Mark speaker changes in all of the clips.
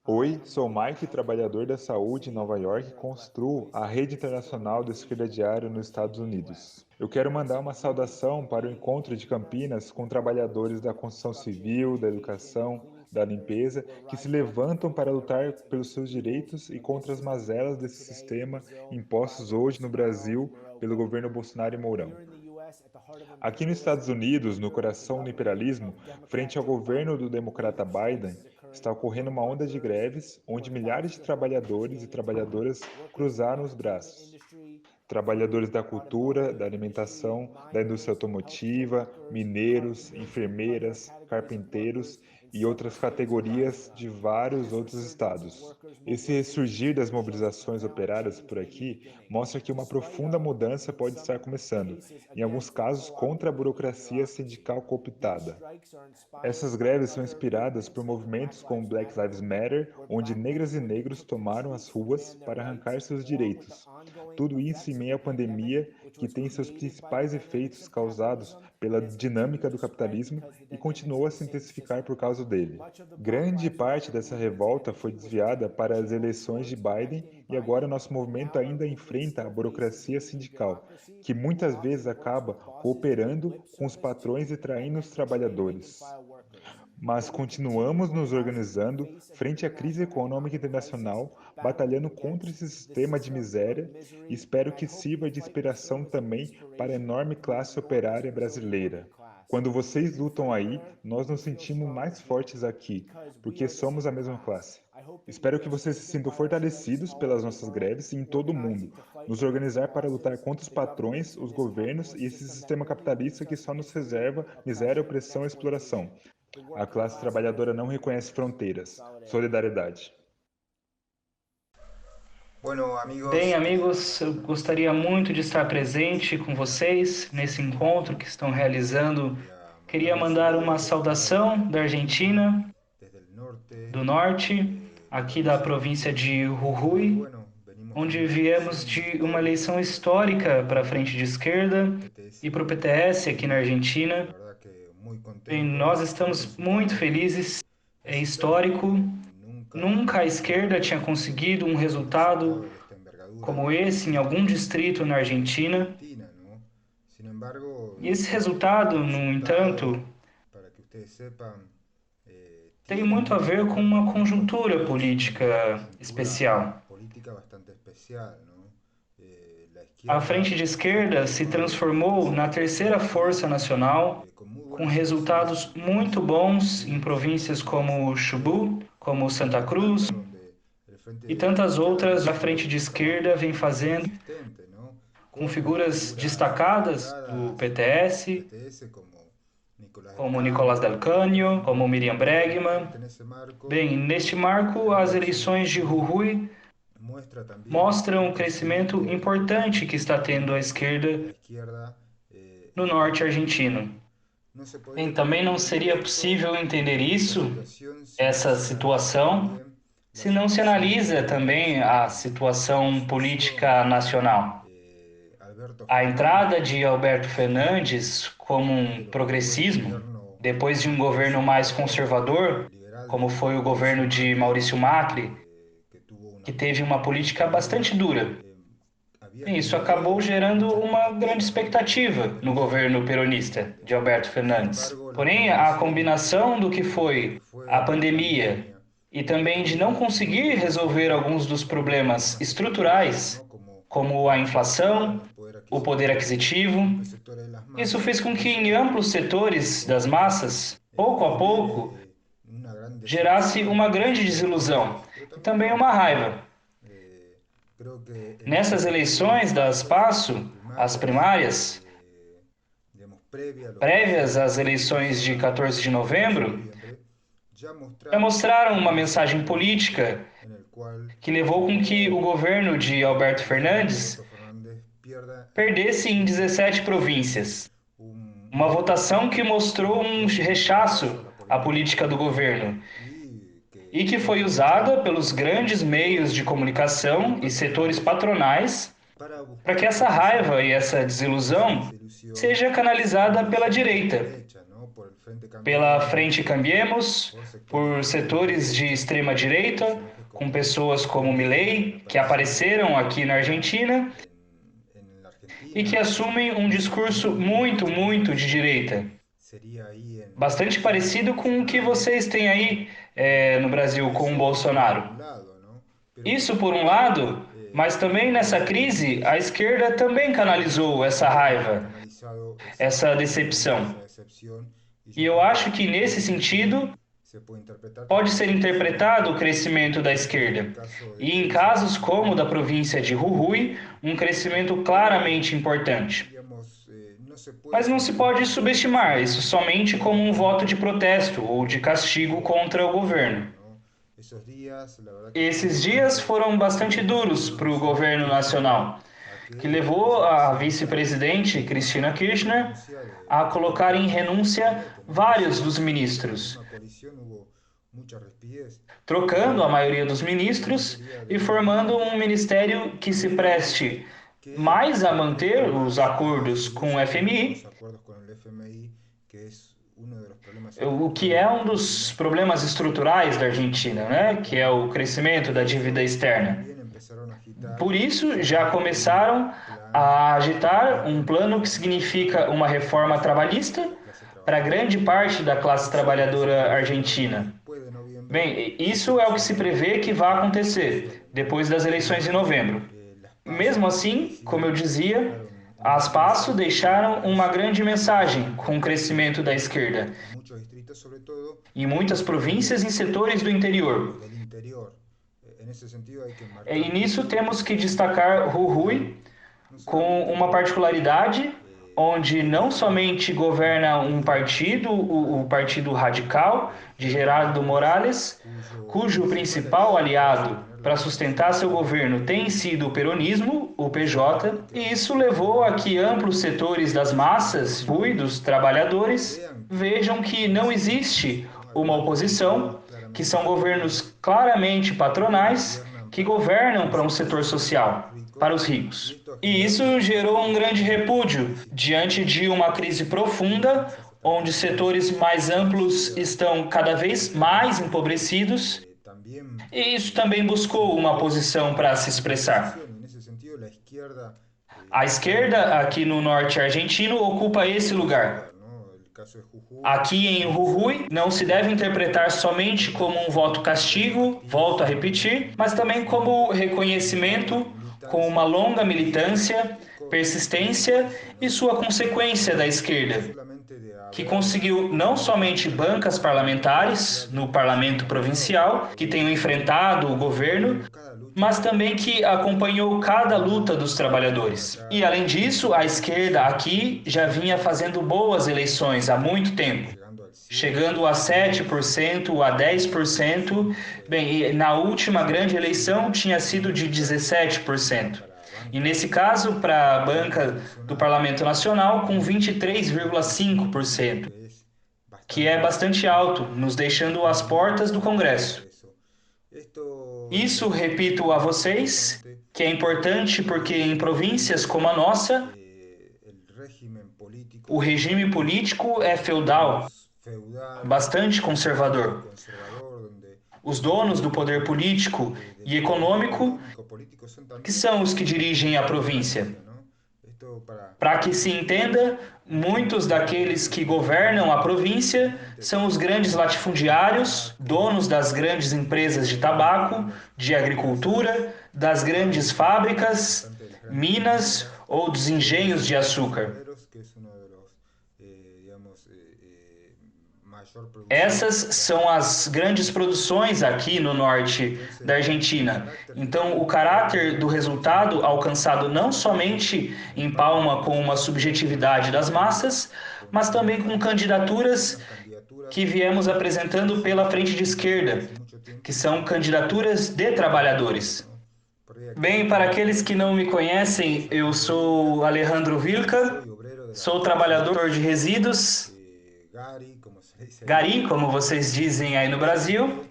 Speaker 1: Oi, sou Mike, trabalhador da saúde em Nova York e construo a Rede Internacional da Esquerda Diária nos Estados Unidos. Eu quero mandar uma saudação para o encontro de Campinas com trabalhadores da construção civil, da educação, da limpeza, que se levantam para lutar pelos seus direitos e contra as mazelas desse sistema impostos hoje no Brasil pelo governo Bolsonaro e Mourão. Aqui nos Estados Unidos, no coração do imperialismo, frente ao governo do democrata Biden, está ocorrendo uma onda de greves onde milhares de trabalhadores e trabalhadoras cruzaram os braços. Trabalhadores da cultura, da alimentação, da indústria automotiva, mineiros, enfermeiras, carpinteiros e outras categorias de vários outros estados. Esse ressurgir das mobilizações operárias por aqui mostra que uma profunda mudança pode estar começando, em alguns casos contra a burocracia sindical cooptada. Essas greves são inspiradas por movimentos como Black Lives Matter, onde negras e negros tomaram as ruas para arrancar seus direitos. Tudo isso em meio à pandemia, que tem seus principais efeitos causados pela dinâmica do capitalismo e continuou a se intensificar por causa dele. Grande parte dessa revolta foi desviada para as eleições de Biden e agora nosso movimento ainda enfrenta a burocracia sindical, que muitas vezes acaba cooperando com os patrões e traindo os trabalhadores. Mas continuamos nos organizando frente à crise econômica internacional, batalhando contra esse sistema de miséria e espero que sirva de inspiração também para a enorme classe operária brasileira. Quando vocês lutam aí, nós nos sentimos mais fortes aqui, porque somos a mesma classe. Espero que vocês se sintam fortalecidos pelas nossas greves e em todo o mundo, nos organizar para lutar contra os patrões, os governos e esse sistema capitalista que só nos reserva miséria, opressão e exploração. A classe trabalhadora não reconhece fronteiras. Solidariedade.
Speaker 2: Bueno,
Speaker 3: Bem,
Speaker 2: amigos,
Speaker 3: amigos, eu gostaria muito de estar presente com vocês nesse encontro que estão realizando.
Speaker 2: quería
Speaker 3: Queria
Speaker 2: mandar un
Speaker 3: mandar uma
Speaker 2: saludo
Speaker 3: saudação da Argentina,
Speaker 2: desde el norte
Speaker 3: do norte,
Speaker 2: de la
Speaker 3: aqui da
Speaker 2: provincia
Speaker 3: província de
Speaker 2: donde,
Speaker 3: Jujuy,
Speaker 2: bueno, venimos de
Speaker 3: onde
Speaker 2: una
Speaker 3: viemos
Speaker 2: elección
Speaker 3: de uma eleição
Speaker 2: histórica
Speaker 3: histórica para a frente de esquerda
Speaker 2: del PTS
Speaker 3: e para o
Speaker 2: y
Speaker 3: PTS aqui na
Speaker 2: la
Speaker 3: Argentina.
Speaker 2: verdad que muy
Speaker 3: Bem,
Speaker 2: contento
Speaker 3: nós
Speaker 2: por el
Speaker 3: estamos muito
Speaker 2: resultado.
Speaker 3: felizes, é
Speaker 2: Es histórico,
Speaker 3: histórico.
Speaker 2: nunca
Speaker 3: Nunca a esquerda tinha conseguido um
Speaker 2: un resultado
Speaker 3: resultado
Speaker 2: de esta envergadura
Speaker 3: como esse em algum distrito na
Speaker 2: en
Speaker 3: Argentina.
Speaker 2: Argentina, ¿no? Sin embargo,
Speaker 3: E esse resultado,
Speaker 2: el
Speaker 3: no
Speaker 2: resultado,
Speaker 3: entanto,
Speaker 2: para que ustedes sepan,
Speaker 3: tem
Speaker 2: tiene
Speaker 3: muito a
Speaker 2: mucho que
Speaker 3: ver com
Speaker 2: ver
Speaker 3: uma
Speaker 2: también
Speaker 3: conjuntura
Speaker 2: con una
Speaker 3: política
Speaker 2: coyuntura
Speaker 3: especial.
Speaker 2: política bastante especial, ¿no? La
Speaker 3: A
Speaker 2: izquierda
Speaker 3: Frente de
Speaker 2: ha
Speaker 3: Esquerda se
Speaker 2: continuado en su
Speaker 3: transformou na
Speaker 2: crecimiento
Speaker 3: terceira força nacional,
Speaker 2: con muy
Speaker 3: com
Speaker 2: buenas elecciones
Speaker 3: resultados
Speaker 2: en las
Speaker 3: muito bons em
Speaker 2: últimas
Speaker 3: províncias
Speaker 2: elecciones,
Speaker 3: como Chubut, como
Speaker 2: en
Speaker 3: Santa
Speaker 2: un año
Speaker 3: Cruz
Speaker 2: donde el Frente
Speaker 3: e
Speaker 2: de
Speaker 3: tantas
Speaker 2: Izquierda
Speaker 3: outras.
Speaker 2: viene
Speaker 3: A Frente
Speaker 2: haciendo
Speaker 3: de
Speaker 2: un
Speaker 3: Esquerda
Speaker 2: trabajo
Speaker 3: vem
Speaker 2: muy
Speaker 3: fazendo
Speaker 2: consistente, ¿no?
Speaker 3: com
Speaker 2: Con
Speaker 3: figuras
Speaker 2: figuras
Speaker 3: destacadas do
Speaker 2: destacadas del
Speaker 3: PTS,
Speaker 2: PTS como Nicolás del
Speaker 3: como Nicolás
Speaker 2: Caño,
Speaker 3: Del Canho, como Miriam
Speaker 2: y
Speaker 3: Bregman.
Speaker 2: justamente en esse marco,
Speaker 3: Bem, neste
Speaker 2: las
Speaker 3: marco, as
Speaker 2: elecciones de
Speaker 3: eleições de
Speaker 2: junio
Speaker 3: Jujuy
Speaker 2: muestra también
Speaker 3: mostram
Speaker 2: un
Speaker 3: o crescimento
Speaker 2: crecimiento
Speaker 3: importante que está tendo a
Speaker 2: de la
Speaker 3: esquerda
Speaker 2: izquierda
Speaker 3: no
Speaker 2: en
Speaker 3: norte
Speaker 2: Argentina,
Speaker 3: argentino.
Speaker 2: ¿no? No se podía
Speaker 3: Bem, também não
Speaker 2: entender
Speaker 3: seria possível entender
Speaker 2: esta
Speaker 3: isso,
Speaker 2: situación si no
Speaker 3: essa
Speaker 2: se analiza
Speaker 3: situação,
Speaker 2: también la
Speaker 3: se não se
Speaker 2: situación
Speaker 3: analisa também
Speaker 2: política
Speaker 3: a
Speaker 2: que
Speaker 3: situação
Speaker 2: asumió
Speaker 3: política nacional.
Speaker 2: Alberto
Speaker 3: A entrada
Speaker 2: Fernández
Speaker 3: de Alberto
Speaker 2: después
Speaker 3: Fernandes como um
Speaker 2: después del
Speaker 3: progressismo,
Speaker 2: gobierno
Speaker 3: depois de um governo mais conservador,
Speaker 2: liberal
Speaker 3: como
Speaker 2: de
Speaker 3: foi o
Speaker 2: Mauricio
Speaker 3: governo de
Speaker 2: Macri,
Speaker 3: Maurício Macri,
Speaker 2: que tuvo una
Speaker 3: que teve uma política
Speaker 2: política
Speaker 3: bastante
Speaker 2: dura,
Speaker 3: dura.
Speaker 2: había
Speaker 3: Bem, isso acabou
Speaker 2: generado
Speaker 3: gerando
Speaker 2: mucha
Speaker 3: uma grande
Speaker 2: expectativa, ¿no?
Speaker 3: expectativa no governo peronista de Alberto
Speaker 2: Sin
Speaker 3: Fernandes.
Speaker 2: embargo, la
Speaker 3: Porém, a
Speaker 2: combinación
Speaker 3: combinação do que
Speaker 2: de lo
Speaker 3: foi
Speaker 2: que fue
Speaker 3: a
Speaker 2: la
Speaker 3: pandemia
Speaker 2: pandemia
Speaker 3: e
Speaker 2: y
Speaker 3: também de não
Speaker 2: también no
Speaker 3: conseguir
Speaker 2: poder
Speaker 3: resolver
Speaker 2: resolver
Speaker 3: alguns dos
Speaker 2: algunos
Speaker 3: problemas
Speaker 2: problemas estructurales,
Speaker 3: estruturais,
Speaker 2: ¿no? Como
Speaker 3: como
Speaker 2: la
Speaker 3: a
Speaker 2: inflación,
Speaker 3: inflação, o poder aquisitivo,
Speaker 2: en sectores de las
Speaker 3: isso
Speaker 2: masas,
Speaker 3: fez com que em
Speaker 2: eso
Speaker 3: amplos setores das
Speaker 2: provoca
Speaker 3: massas, pouco a pouco,
Speaker 2: genere una gran
Speaker 3: gerasse
Speaker 2: desilusión
Speaker 3: uma
Speaker 2: en los
Speaker 3: grande
Speaker 2: sectores
Speaker 3: desilusão
Speaker 2: populares, pero
Speaker 3: e
Speaker 2: también
Speaker 3: também
Speaker 2: una
Speaker 3: uma
Speaker 2: raiva.
Speaker 3: raiva.
Speaker 2: Creo que en
Speaker 3: Nessas
Speaker 2: estas elecciones
Speaker 3: eleições das
Speaker 2: PASO,
Speaker 3: PASO, as primárias,
Speaker 2: digamos, previas a lo que va a
Speaker 3: prévias
Speaker 2: ser
Speaker 3: às
Speaker 2: la
Speaker 3: eleições de
Speaker 2: elección
Speaker 3: 14 de
Speaker 2: del 14 de
Speaker 3: novembro,
Speaker 2: noviembre, ya
Speaker 3: já
Speaker 2: mostraron
Speaker 3: mostraram
Speaker 2: un
Speaker 3: uma
Speaker 2: mensaje
Speaker 3: mensagem
Speaker 2: político
Speaker 3: política
Speaker 2: en el cual
Speaker 3: que levou com que o
Speaker 2: logró
Speaker 3: governo de
Speaker 2: que el
Speaker 3: Alberto
Speaker 2: gobierno de
Speaker 3: Fernandes
Speaker 2: Alberto Fernández pierda en
Speaker 3: perdesse em
Speaker 2: 17
Speaker 3: 17
Speaker 2: provincias.
Speaker 3: províncias.
Speaker 2: Un
Speaker 3: Uma
Speaker 2: voto
Speaker 3: votação que
Speaker 2: que
Speaker 3: mostrou um
Speaker 2: mostró un rechazo
Speaker 3: rechaço
Speaker 2: a la
Speaker 3: à
Speaker 2: política del
Speaker 3: política do
Speaker 2: gobierno
Speaker 3: governo e
Speaker 2: que
Speaker 3: que
Speaker 2: fue
Speaker 3: foi
Speaker 2: aprovechada
Speaker 3: usada pelos grandes meios de comunicação e setores patronais
Speaker 2: para
Speaker 3: para que
Speaker 2: buscar
Speaker 3: essa raiva e
Speaker 2: precisamente
Speaker 3: essa
Speaker 2: esa
Speaker 3: desilusão
Speaker 2: desilusión
Speaker 3: seja canalizada pela
Speaker 2: canalizada por la
Speaker 3: direita.
Speaker 2: derecha, ¿no? Por el
Speaker 3: pela Frente Cambiemos, por setores de extrema-direita, com pessoas como Milei, que apareceram aqui na Argentina e que assumem um discurso muito de direita. Bastante parecido com o que vocês têm aí no Brasil com o Bolsonaro. Isso por um lado, mas também nessa crise, a esquerda também canalizou essa raiva, essa decepção. E eu acho que nesse sentido, pode ser interpretado o crescimento da esquerda. E em casos como o da província de Jujuy, um crescimento claramente importante. Mas não se pode subestimar isso somente como um voto de protesto ou de castigo contra o governo. Esses dias foram bastante duros para o governo nacional, que levou a vice-presidente Cristina Kirchner a colocar em renúncia vários dos ministros, trocando a maioria dos ministros e formando um ministério que se preste mais a manter os acordos com o FMI, o que é um dos problemas estruturais da Argentina, né? Que é o crescimento da dívida externa. Por isso, já começaram a agitar um plano que significa uma reforma trabalhista para grande parte da classe trabalhadora argentina. Bem, isso é o que se prevê que vai acontecer depois das eleições de novembro. Mesmo assim, como eu dizia, as PASO deixaram uma grande mensagem com o crescimento da esquerda em muitas províncias e setores do interior. E nisso temos que destacar Jujuy com uma particularidade onde não somente governa um partido, o Partido Radical de Gerardo Morales, cujo principal aliado para sustentar seu governo tem sido o peronismo, o PJ, e isso levou a que amplos setores das massas e dos trabalhadores vejam que não existe uma oposição, que são governos claramente patronais que governam para um setor social, para os ricos. E isso gerou um grande repúdio diante de uma crise profunda, onde setores mais amplos estão cada vez mais empobrecidos, e isso também buscou uma posição para se expressar. A esquerda, aqui no norte argentino, ocupa esse lugar. Aqui em Jujuy, não se deve interpretar somente como um voto castigo, volto a repetir, mas também como reconhecimento com uma longa militância, persistência e sua consequência da esquerda, que conseguiu não somente bancas parlamentares no parlamento provincial, que tenham enfrentado o governo, mas também que acompanhou cada luta dos trabalhadores. E, além disso, a esquerda aqui já vinha fazendo boas eleições há muito tempo, chegando a 7%, a 10%. Bem, e na última grande eleição tinha sido de 17%. E nesse caso, para a banca do Parlamento Nacional, com 23,5%, que é bastante alto, nos deixando às portas do Congresso. Isso, repito a vocês, que é importante porque em províncias como a nossa, o regime político é feudal, bastante conservador. Os donos do poder político e econômico, que são os que dirigem a província. Para que se entenda, muitos daqueles que governam a província são os grandes latifundiários, donos das grandes empresas de tabaco, de agricultura, das grandes fábricas, minas ou dos engenhos de açúcar. Essas são as grandes produções aqui no norte da Argentina. Então, o caráter do resultado alcançado não somente empalma com uma subjetividade das massas, mas também com candidaturas que viemos apresentando pela frente de esquerda, que são candidaturas de trabalhadores. Bem, para aqueles que não me conhecem, eu sou Alejandro Vilca, sou trabalhador de resíduos, Gari, como vocês dizem aí no Brasil.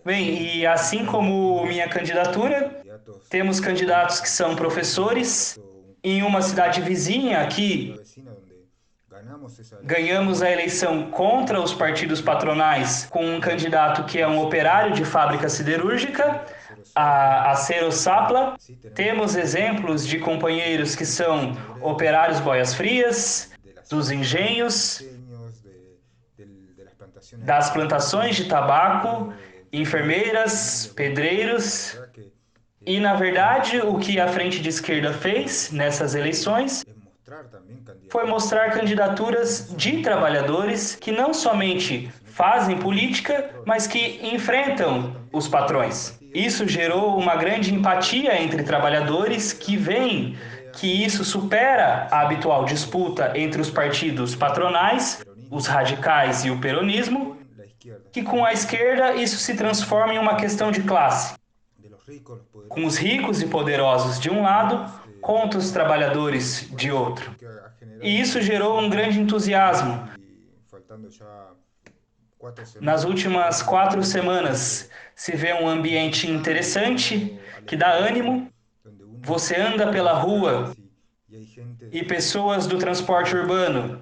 Speaker 3: Bem, e assim como minha candidatura, temos candidatos que são professores. Em uma cidade vizinha aqui, Ganhamos a eleição contra os partidos patronais com um candidato que é um operário de fábrica siderúrgica, a Acero Sapla. Temos exemplos de companheiros que são operários boias frias, dos engenhos, das plantações de tabaco, enfermeiras, pedreiros. E, na verdade, o que a frente de esquerda fez nessas eleições foi mostrar candidaturas de trabalhadores que não somente fazem política, mas que enfrentam os patrões. Isso gerou uma grande empatia entre trabalhadores que veem que isso supera a habitual disputa entre os partidos patronais, os radicais e o peronismo, que com a esquerda isso se transforma em uma questão de classe, com os ricos e poderosos de um lado contra os trabalhadores de outro. E isso gerou um grande entusiasmo. Nas últimas 4 semanas se vê um ambiente interessante, que dá ânimo. Você anda pela rua e pessoas do transporte urbano,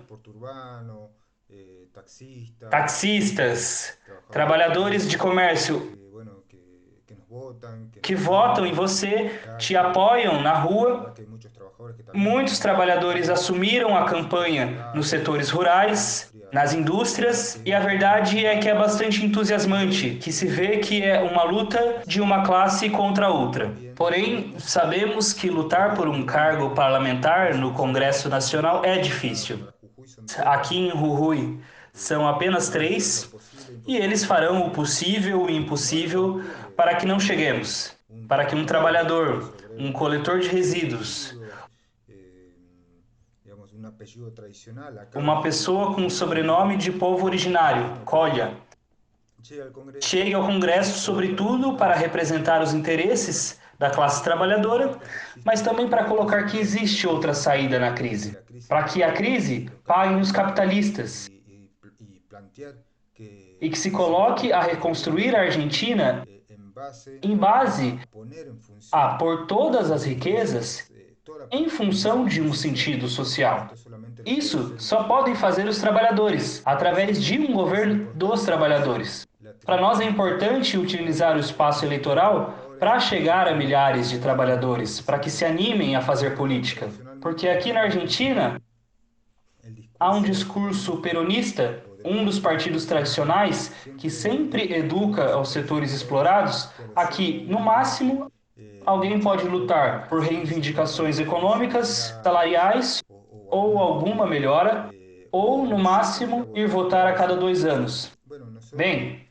Speaker 3: taxistas, trabalhadores de comércio, que votam em você, te apoiam na rua. Muitos trabalhadores assumiram a campanha nos setores rurais, nas indústrias, e a verdade é que é bastante entusiasmante, que se vê que é uma luta de uma classe contra outra. Porém, sabemos que lutar por um cargo parlamentar no Congresso Nacional é difícil. Aqui em Jujuy são apenas 3, e eles farão o possível e o impossível para que não cheguemos, para que um trabalhador, um coletor de resíduos, uma pessoa com sobrenome de povo originário, Colha, chegue ao Congresso, sobretudo para representar os interesses da classe trabalhadora, mas também para colocar que existe outra saída na crise, para que a crise pague os capitalistas e que se coloque a reconstruir a Argentina em base a pôr todas as riquezas em função de um sentido social. Isso só podem fazer os trabalhadores, através de um governo dos trabalhadores. Para nós é importante utilizar o espaço eleitoral para chegar a milhares de trabalhadores, para que se animem a fazer política. Porque aqui na Argentina há um discurso peronista, um dos partidos tradicionais, que sempre educa aos setores explorados, aqui, no máximo, alguém pode lutar por reivindicações econômicas, salariais, ou alguma melhora, ou, no máximo, ir votar a cada 2 anos. Bem,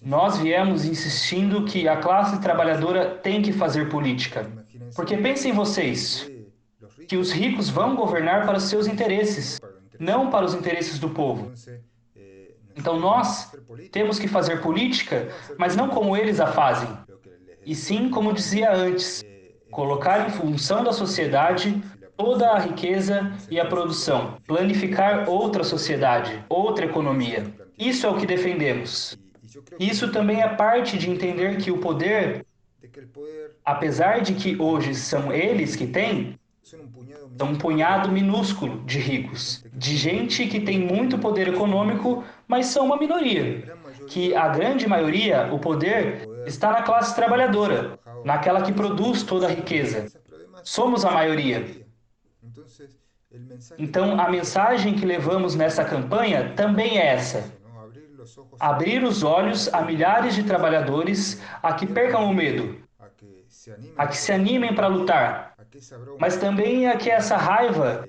Speaker 3: nós viemos insistindo que a classe trabalhadora tem que fazer política. Porque pensem vocês, que os ricos vão governar para os seus interesses, não para os interesses do povo. Então nós temos que fazer política, mas não como eles a fazem, e sim, como dizia antes, colocar em função da sociedade toda a riqueza e a produção, planificar outra sociedade, outra economia. Isso é o que defendemos. Isso também é parte de entender que o poder, apesar de que hoje são eles que têm, são um punhado minúsculo de ricos, de gente que tem muito poder econômico, mas são uma minoria, que a grande maioria, o poder, está na classe trabalhadora, naquela que produz toda a riqueza. Somos a maioria. Então, a mensagem que levamos nessa campanha também é essa: abrir os olhos a milhares de trabalhadores a que percam o medo, a que se animem para lutar, mas também a que essa raiva,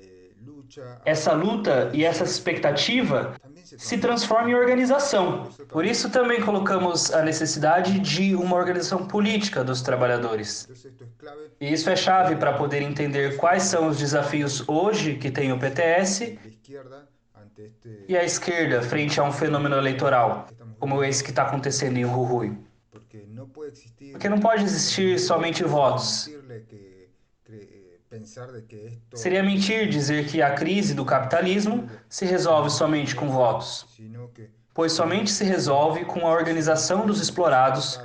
Speaker 3: essa luta e essa expectativa se transforme em organização. Por isso também colocamos a necessidade de uma organização política dos trabalhadores. E isso é chave para poder entender quais são os desafios hoje que tem o PTS e a esquerda frente a um fenômeno eleitoral, como esse que está acontecendo em Jujuy. Porque não pode existir somente votos. Seria mentir dizer que a crise do capitalismo se resolve somente com votos, pois somente se resolve com a organização dos explorados,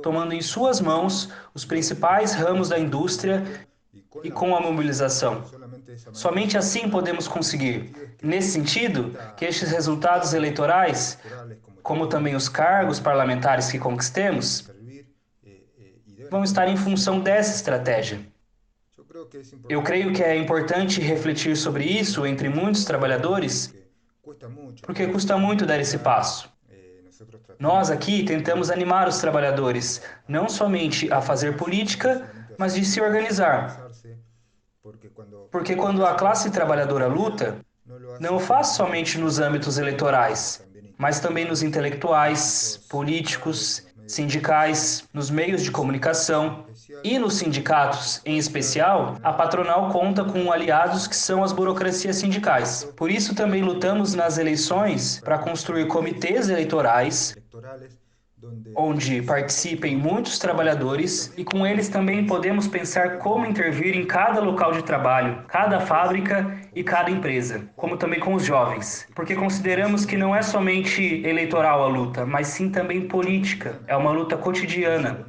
Speaker 3: tomando em suas mãos os principais ramos da indústria e com a mobilização. Somente assim podemos conseguir. Nesse sentido, que estes resultados eleitorais, como também os cargos parlamentares que conquistemos, vão estar em função dessa estratégia. Eu creio que é importante refletir sobre isso entre muitos trabalhadores, porque custa muito dar esse passo. Nós aqui tentamos animar os trabalhadores, não somente a fazer política, mas de se organizar. Porque quando a classe trabalhadora luta, não o faz somente nos âmbitos eleitorais, mas também nos intelectuais, políticos, sindicais, nos meios de comunicação e nos sindicatos, em especial, a patronal conta com aliados que são as burocracias sindicais. Por isso também lutamos nas eleições para construir comitês eleitorais onde participem muitos trabalhadores e com eles também podemos pensar como intervir em cada local de trabalho, cada fábrica e cada empresa, como também com os jovens, porque consideramos que não é somente eleitoral a luta, mas sim também política, é uma luta cotidiana.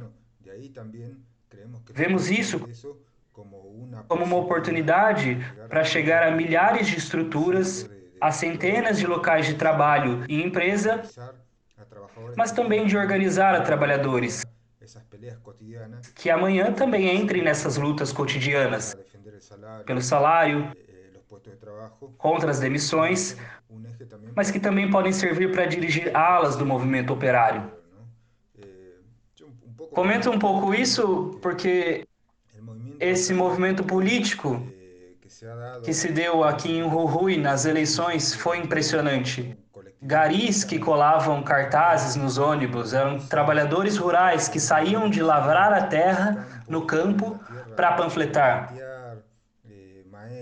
Speaker 3: Vemos isso como uma oportunidade para chegar a milhares de estruturas, a centenas de locais de trabalho e empresa, mas também de organizar a trabalhadores, que amanhã também entrem nessas lutas cotidianas, pelo salário, contra as demissões, mas que também podem servir para dirigir alas do movimento operário. Comento um pouco isso porque esse movimento político que se deu aqui em Jujuy nas eleições foi impressionante. Garis que colavam cartazes nos ônibus, eram trabalhadores rurais que saíam de lavrar a terra no campo para panfletar.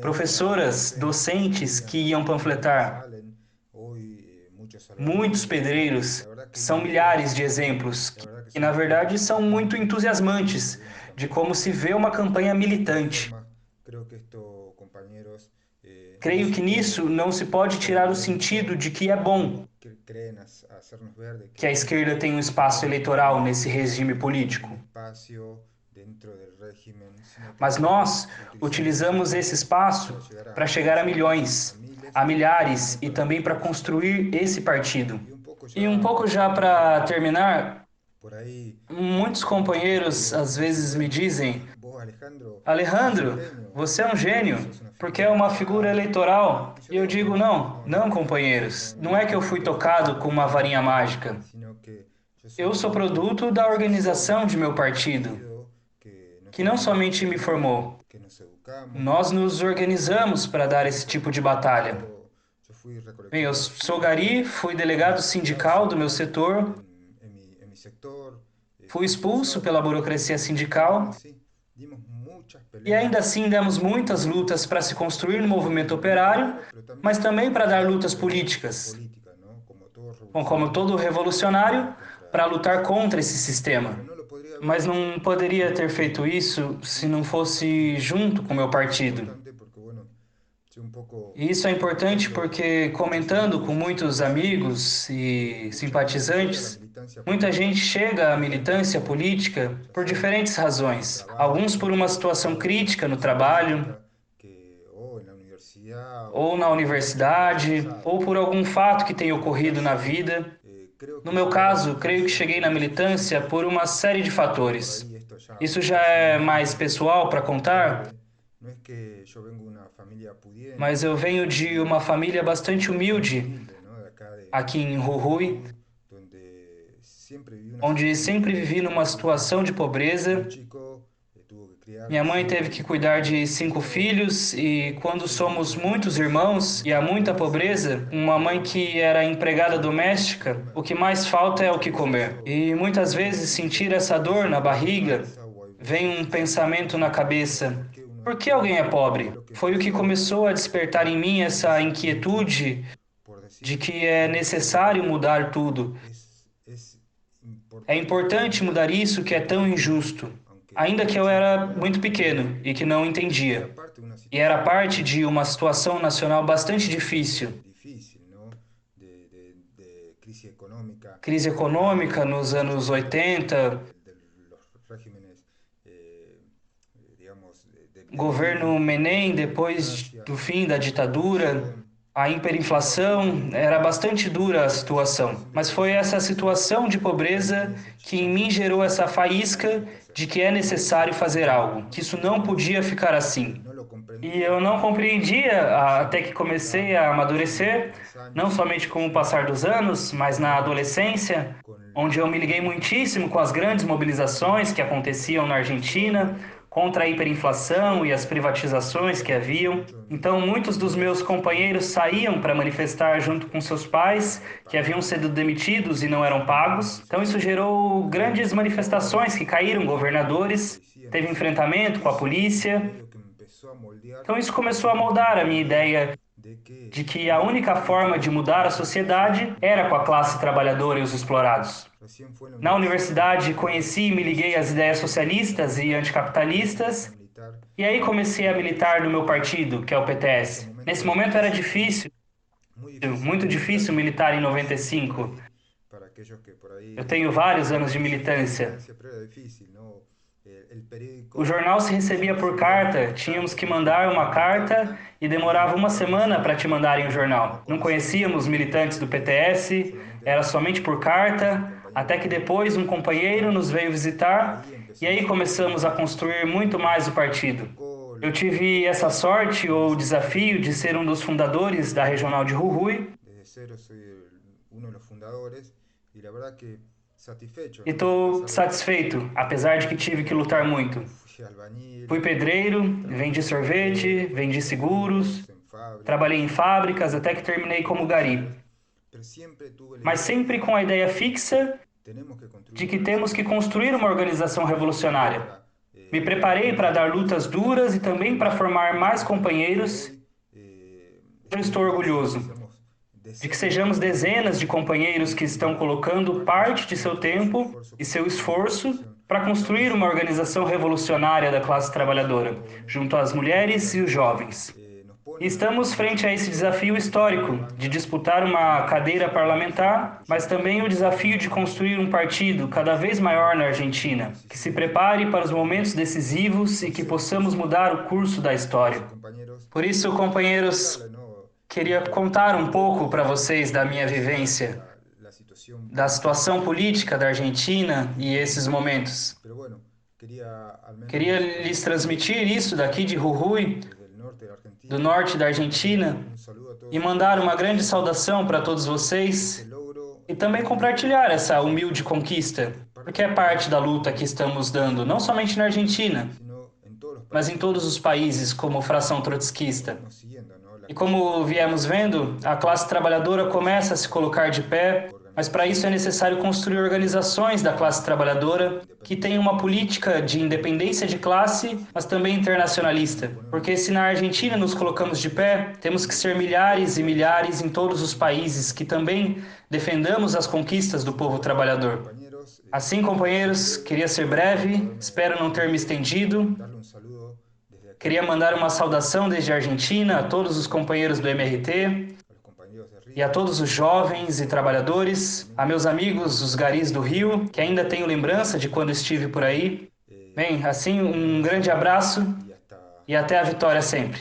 Speaker 3: Professoras, docentes que iam panfletar. Muitos pedreiros, são milhares de exemplos, que na verdade são muito entusiasmantes de como se vê uma campanha militante. Creio que nisso não se pode tirar o sentido de que é bom que a esquerda tenha um espaço eleitoral nesse regime político. Mas nós utilizamos esse espaço para chegar a milhões, a milhares e também para construir esse partido. E um pouco já para terminar, muitos companheiros às vezes me dizem: Alejandro, você é um gênio, porque é uma figura eleitoral. E eu digo: não, companheiros, não é que eu fui tocado com uma varinha mágica. Eu sou produto da organização de meu partido, que não somente me formou. Nós nos organizamos para dar esse tipo de batalha. Bem, eu sou gari, fui delegado sindical do meu setor, fui expulso pela burocracia sindical e ainda assim demos muitas lutas para se construir no movimento operário, mas também para dar lutas políticas. Bom, como todo revolucionário, para lutar contra esse sistema. Mas não poderia ter feito isso se não fosse junto com o meu partido. E isso é importante porque, comentando com muitos amigos e simpatizantes, muita gente chega à militância política por diferentes razões. Alguns por uma situação crítica no trabalho, ou na universidade, ou por algum fato que tenha ocorrido na vida. No meu caso, creio que cheguei na militância por uma série de fatores. Isso já é mais pessoal para contar, mas eu venho de uma família bastante humilde aqui em Jujuy, onde sempre vivi numa situação de pobreza. Minha mãe teve que cuidar de 5 filhos e quando somos muitos irmãos e há muita pobreza, uma mãe que era empregada doméstica, o que mais falta é o que comer. E muitas vezes sentir essa dor na barriga, vem um pensamento na cabeça: por que alguém é pobre? Foi o que começou a despertar em mim essa inquietude de que é necessário mudar tudo. É importante mudar isso que é tão injusto. Ainda que eu era muito pequeno e que não entendia. E era parte de uma situação nacional bastante difícil. Crise econômica nos anos 80, governo Menem, depois do fim da ditadura, a hiperinflação, era bastante dura a situação. Mas foi essa situação de pobreza que em mim gerou essa faísca de que é necessário fazer algo, que isso não podia ficar assim. E eu não compreendia até que comecei a amadurecer, não somente com o passar dos anos, mas na adolescência, onde eu me liguei muitíssimo com as grandes mobilizações que aconteciam na Argentina, contra a hiperinflação e as privatizações que haviam. Então, muitos dos meus companheiros saíam para manifestar junto com seus pais, que haviam sido demitidos e não eram pagos. Então, isso gerou grandes manifestações que caíram governadores, teve enfrentamento com a polícia. Então, isso começou a moldar a minha ideia de que a única forma de mudar a sociedade era com a classe trabalhadora e os explorados. Na universidade, conheci e me liguei às ideias socialistas e anticapitalistas, e aí comecei a militar no meu partido, que é o PTS. Nesse momento era difícil, muito difícil militar em 95. Eu tenho vários anos de militância. O jornal se recebia por carta, tínhamos que mandar uma carta e demorava uma semana para te mandarem o jornal. Não conhecíamos militantes do PTS, era somente por carta, até que depois um companheiro nos veio visitar e aí começamos a construir muito mais o partido. Eu tive essa sorte ou desafio de ser um dos fundadores da Regional de Jujuy. E estou satisfeito, apesar de que tive que lutar muito. Fui pedreiro, vendi sorvete, vendi seguros, trabalhei em fábricas até que terminei como gari. Mas sempre com a ideia fixa de que temos que construir uma organização revolucionária. Me preparei para dar lutas duras e também para formar mais companheiros. Eu estou orgulhoso de que sejamos dezenas de companheiros que estão colocando parte de seu tempo e seu esforço para construir uma organização revolucionária da classe trabalhadora, junto às mulheres e os jovens. E estamos frente a esse desafio histórico de disputar uma cadeira parlamentar, mas também o desafio de construir um partido cada vez maior na Argentina, que se prepare para os momentos decisivos e que possamos mudar o curso da história. Por isso, companheiros, queria contar um pouco para vocês da minha vivência, da situação política da Argentina e esses momentos. Queria lhes transmitir isso daqui de Jujuy, do norte da Argentina, e mandar uma grande saudação para todos vocês e também compartilhar essa humilde conquista, porque é parte da luta que estamos dando, não somente na Argentina, mas em todos os países como fração trotskista. E como viemos vendo, a classe trabalhadora começa a se colocar de pé, mas para isso é necessário construir organizações da classe trabalhadora que tenham uma política de independência de classe, mas também internacionalista. Porque se na Argentina nos colocamos de pé, temos que ser milhares e milhares em todos os países que também defendamos as conquistas do povo trabalhador. Assim, companheiros, queria ser breve, espero não ter me estendido. Queria mandar uma saudação desde a Argentina a todos os companheiros do MRT e a todos os jovens e trabalhadores, a meus amigos, os garis do Rio, que ainda tenho lembrança de quando estive por aí. Bem, assim, um grande abraço e até a vitória sempre.